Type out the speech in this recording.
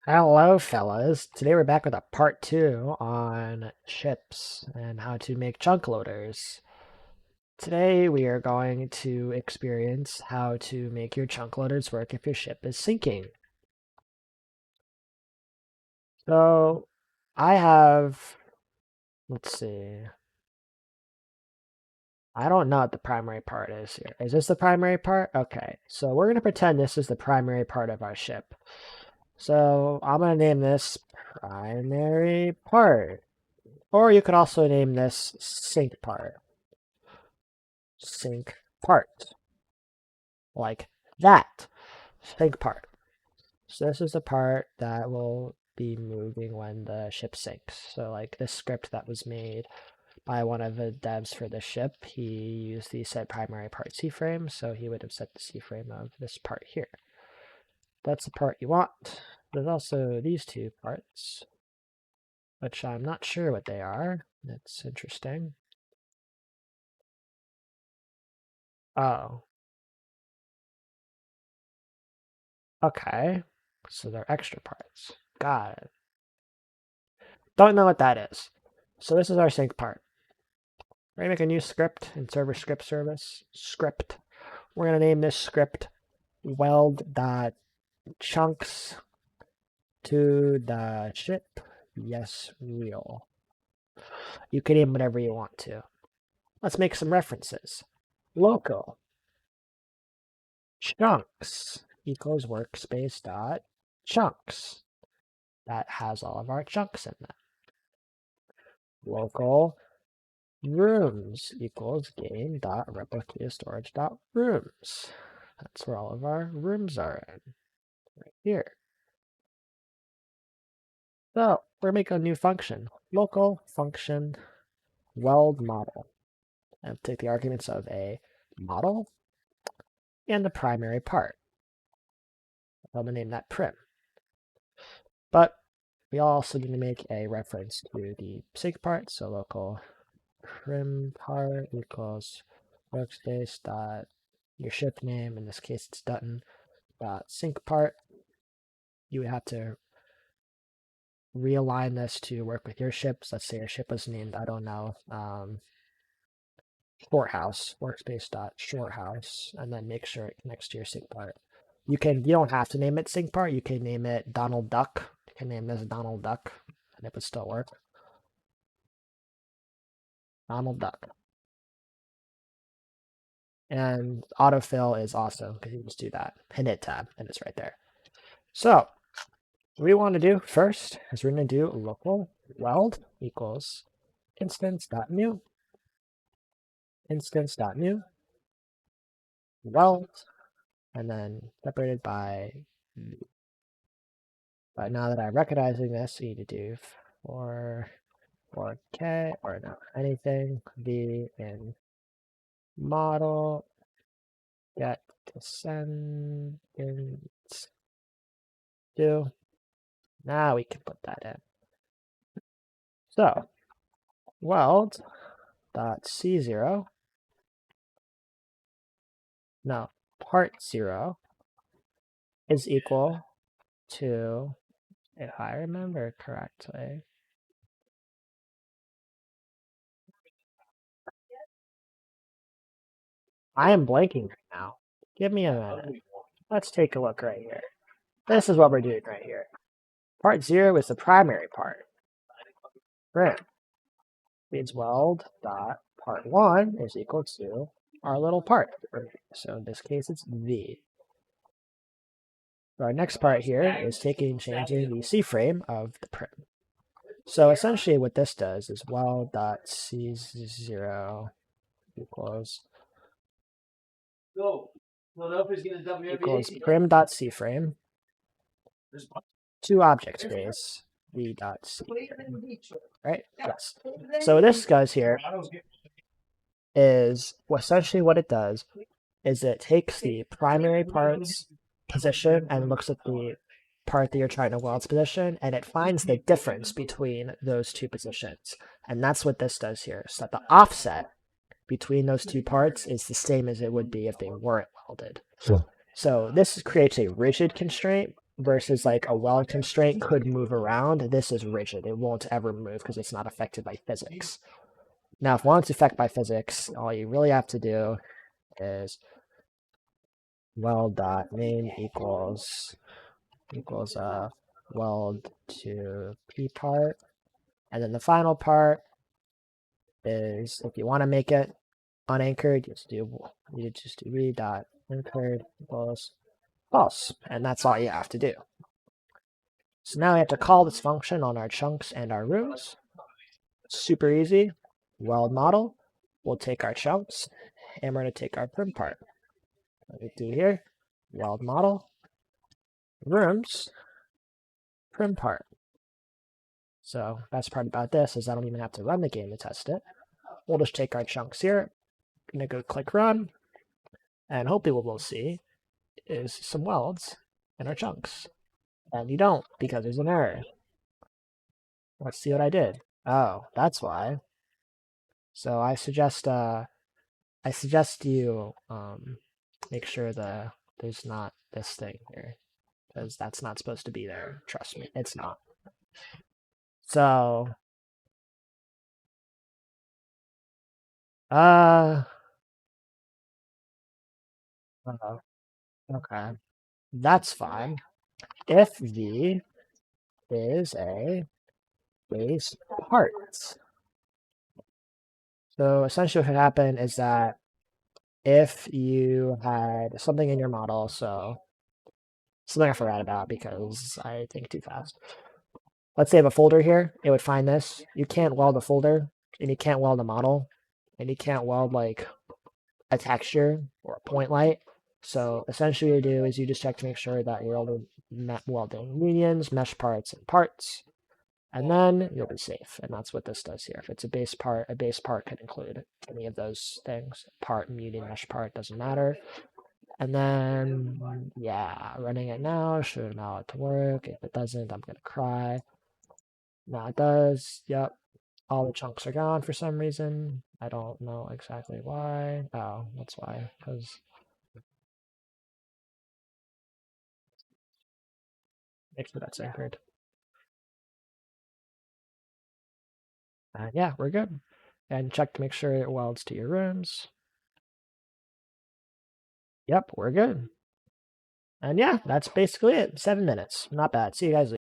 Hello, fellas. Today we're back with a part 2 on ships and how to make chunk loaders. Today we are going to experience how to make your chunk loaders work if your ship is sinking. So, I have, let's see, I don't know what the primary part is here. Is this the primary part? Okay, so we're going to pretend this is the primary part of our ship. So, I'm going to name this primary part. Or you could also name this sink part. Sink part. Like that. Sink part. So this is the part that will be moving when the ship sinks. So like this script that was made by one of the devs for the ship, he used the set primary part C-frame, so he would have set the C-frame of this part here. That's the part you want. There's also these two parts, which I'm not sure what they are. That's interesting. Oh, okay. So they're extra parts. Got it. Don't know what that is. So this is our sync part. We're going to make a new script in server script service. Script. We're going to name this script weld.chunks to the ship. Yes, real. You can name whatever you want to. Let's make some references. Local. Chunks equals workspace dot chunks. That has all of our chunks in that. Local rooms equals game dot replicated storage dot rooms. That's where all of our rooms are in, right here. So we're making a new function, local function weld model, and take the arguments of a model and the primary part. I'm gonna name that prim. But we also need to make a reference to the sync part, so local prim part equals workspace dot your ship name, in this case it's Dutton, dot sync part. You would have to realign this to work with your ships. Let's say your ship was named, I don't know, Shorehouse, workspace dot shorehouse, and then make sure it connects to your sync part. You don't have to name it sync part. You can name it Donald Duck. You can name this Donald Duck, and it would still work. Donald Duck. And autofill is awesome because you can just do that. Hit tab, and it's right there. So what we want to do first is we're going to do local weld equals instance.new instance.new weld, and then separated by v. But now that I'm recognizing this, we need to do for k or no anything v in model get descendants do. Now we can put that in. So weld dot c0 no part 0 is equal to, if I remember correctly, I am blanking right now. Give me a minute. Let's take a look right here. This is what we're doing right here. Part 0 is the primary part. Right. Means weld dot part 1 is equal to our little part. So in this case, it's V. Our next part here is changing the C-frame of the prim. So essentially what this does is weld.c0 equals prim.cframe to object space v.c. Right? Yes. So this guys here is essentially what it does is it takes the primary part's position and looks at the part that you're trying to weld's position, and it finds the difference between those two positions. And that's what this does here. So that the offset between those two parts is the same as it would be if they weren't welded. Sure. So this creates a rigid constraint, versus like a weld constraint could move around. This is rigid. It won't ever move because it's not affected by physics. Now, if one's affected by physics, all you really have to do is weld dot main equals weld to p part, and then the final part is if you want to make it unanchored, you just do read dot anchored equals false, and that's all you have to do. So now we have to call this function on our chunks and our rooms. Super easy. Weld model. We'll take our chunks, and we're going to take our prim part. What we do here, weld model, rooms, prim part. So best part about this is I don't even have to run the game to test it. We'll just take our chunks here, gonna go click run, and hopefully what we'll see is some welds in our chunks. And you don't, because there's an error. Let's see what I did. Oh, that's why. So I suggest you make sure there's not this thing here, because that's not supposed to be there. Trust me, it's not. So okay, that's fine. If V is a base part. So essentially what could happen is that if you had something in your model, so something I forgot about because I think too fast. Let's say I have a folder here, it would find this. You can't weld a folder, and you can't weld a model, and you can't weld like a texture or a point light. So essentially what you do is you just check to make sure that you're welding unions, mesh parts, and parts. And then you'll be safe. And that's what this does here. If it's a base part can include any of those things. Part, muting, mesh part, doesn't matter. And then, yeah, running it now should allow it to work. If it doesn't, I'm going to cry. Now it does. Yep. All the chunks are gone for some reason. I don't know exactly why. Oh, that's why. Because make sure that's anchored. Yeah, we're good. And check to make sure it welds to your rooms. Yep, we're good. And yeah, that's basically it. 7 minutes. Not bad. See you guys later.